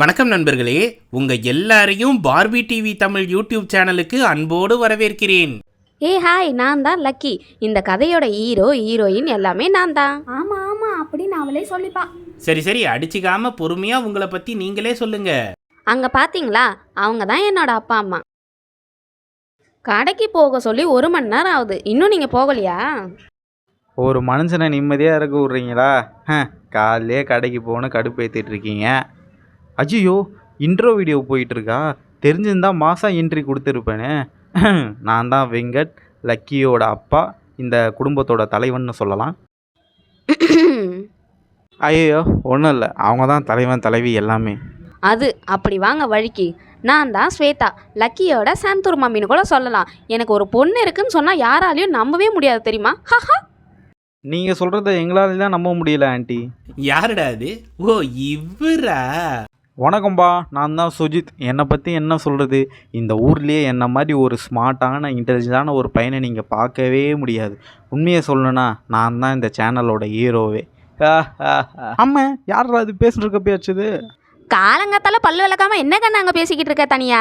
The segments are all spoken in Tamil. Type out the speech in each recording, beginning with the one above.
வணக்கம் நண்பர்களே, உங்க எல்லாரையும் பார்பி டிவி தமிழ் யூடியூப் சேனலுக்கு அன்போடு வரவேற்கிறேன். ஹாய், நான் தான் லக்கி. இந்த கதையோட ஹீரோ ஹீரோயின் எல்லாமே நான் தான். ஆமா ஆமா அப்படின்னு அவளே சொல்லிப்பா. சரி அடிச்சுக்காம பொறுமையா உங்களை பத்தி நீங்களே சொல்லுங்க. அங்க பாத்தீங்களா, அவங்க தான் என்னோட அப்பா அம்மா. கடைக்கு போக சொல்லி 1 மணி நேரம் ஆகுது, இன்னும் நீங்க போகலையா? ஒரு மனுஷனை நிம்மதியாக இருக்க விட்றீங்களா? காலையிலே கடைக்கு போகணும் கடுப்பேற்றிட்டு இருக்கீங்க. ஐயோ, இன்ட்ரோ வீடியோ போயிட்டுருக்கா, தெரிஞ்சிருந்தா மாதம் என்ட்ரி கொடுத்துருப்பேனே. நான் தான் வெங்கட், லக்கியோட அப்பா, இந்த குடும்பத்தோட தலைவன்னு சொல்லலாம். ஐயோ ஒன்றும் இல்லை, அவங்க தான் தலைவன் தலைவி எல்லாமே. அது அப்படி வாங்க வழிக்கு. நான் தான் ஸ்வேதா, லக்கியோட சாந்தூர் மம்மின்னு கூட சொல்லலாம். எனக்கு ஒரு பொண்ணு இருக்குன்னு சொன்னால் யாராலையும் நம்பவே முடியாது தெரியுமா? நீங்கள் சொல்கிறத எங்களால தான் நம்ப முடியல ஆண்டி. யாருடா அது? ஓ, இவரா? வணக்கம்பா, நான் தான் சுஜித். என்னை பற்றி என்ன சொல்கிறது, இந்த ஊர்லேயே என்ன மாதிரி ஒரு ஸ்மார்ட்டான இன்டெலிஜென்ட்டான ஒரு பையனை நீங்கள் பார்க்கவே முடியாது. உண்மையை சொல்லணுன்னா நான் தான் இந்த சேனலோட ஹீரோவே. அம்மா, யாரா அது பேசுகிறக்க பேச்சுது? காலங்காத்தால பல்லு விளக்காம என்ன கண்ணு அங்கே பேசிக்கிட்டு இருக்க தனியா?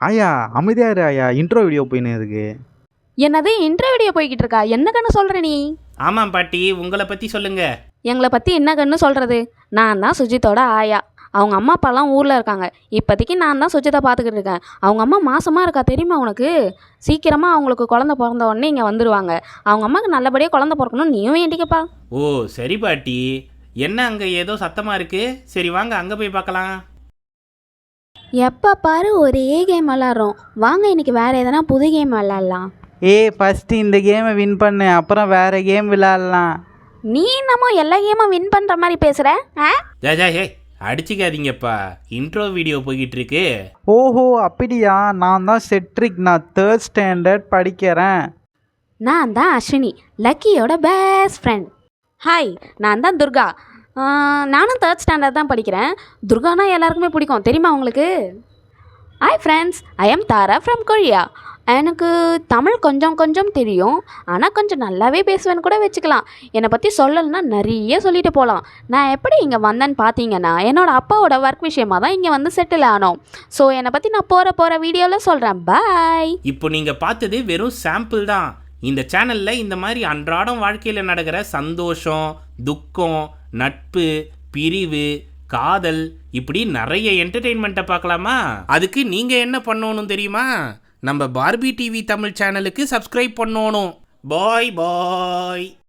ஆயா அமைதியாரு ஆயா, இன்ட்ரோ வீடியோ போயின்னு இருக்கு. என்னது இன்டர்வியூ வீடியோ போய்கிட்டு இருக்கா? என்ன கண்ணு சொல்கிற நீ? ஆமாம் பாட்டி, உங்களை பத்தி சொல்லுங்க. எங்களை பற்றி என்ன கண்ணு சொல்கிறது? நான் தான் சுஜித்தோட ஆயா. அவங்க அம்மா அப்பாலாம் ஊரில் இருக்காங்க. இப்போதைக்கு நான் தான் சுஜித்தை பார்த்துக்கிட்டு இருக்கேன். அவங்க அம்மா மாசமாக இருக்கா தெரியுமா உனக்கு? சீக்கிரமாக அவங்களுக்கு குழந்த பிறந்த உடனே இங்கே வந்துடுவாங்க. அவங்க அம்மாவுக்கு நல்லபடியாக குழந்த பிறக்கணும், நீயும் வேண்டிக்கப்பா. ஓ சரி பாட்டி, என்ன அங்க ஏதோ சத்தமா இருக்கு? சரி வாங்க அங்க போய் பார்க்கலாம். எப்போ பாரு ஒரே கேம் விளாட்றோம். வாங்க இன்னைக்கு வேறு எதனா புது கேம் விளாட்லாம். ஃபஸ்ட்டு இந்த கேமை வின் பண்ணு, அப்புறம் வேறு கேம் விளாட்லாம். நீ என்னமோ எல்லா கேமும் வின் பண்ணுற மாதிரி பேசுகிற? ஹே அடிச்சுக்காதீங்கப்பா, இன்ட்ரோ வீடியோ போய்கிட்டு இருக்கு. ஓஹோ அப்படியா, நான் தான் செட்ரிக், நான் 3rd ஸ்டாண்டர்ட் படிக்கிறேன். நான் தான் அஸ்வினி, லக்கியோட பெஸ்ட் ஃப்ரெண்ட். ஹாய், நான் தான் துர்கா. நானும் 3rd ஸ்டாண்டர்ட் தான் படிக்கிறேன். துர்கானா எல்லாருக்குமே பிடிக்கும் தெரியுமா உங்களுக்கு? Hi friends, I am Tara from Korea. எனக்கு தமிழ் கொஞ்சம் தெரியும், ஆனால் கொஞ்சம் நல்லாவே பேசுவேன்னு கூட வச்சுக்கலாம். என்னை பற்றி சொல்லலைன்னா நிறைய சொல்லிட்டு போகலாம். நான் எப்படி இங்கே வந்தேன்னு பார்த்தீங்கன்னா, என்னோடய அப்பாவோட ஒர்க் விஷயமாக தான் இங்கே வந்து செட்டில் ஆனோம். ஸோ என்னை பற்றி நான் போகிற வீடியோவில் சொல்கிறேன். பாய். இப்போ நீங்கள் பார்த்தது வெறும் சாம்பிள் தான். இந்த சேனலில் இந்த மாதிரி அன்றாடம் வாழ்க்கையில் நடக்கிற சந்தோஷம், துக்கம், நட்பு, பிரிவு, காதல், இப்படி நிறைய என்டர்டெயின்மெண்ட்டை பார்க்கலாமா? அதுக்கு நீங்கள் என்ன பண்ணணும் தெரியுமா? நம்ம பார்பி டிவி தமிழ் சேனலுக்கு சப்ஸ்கிரைப் பண்ணணும். பாய்.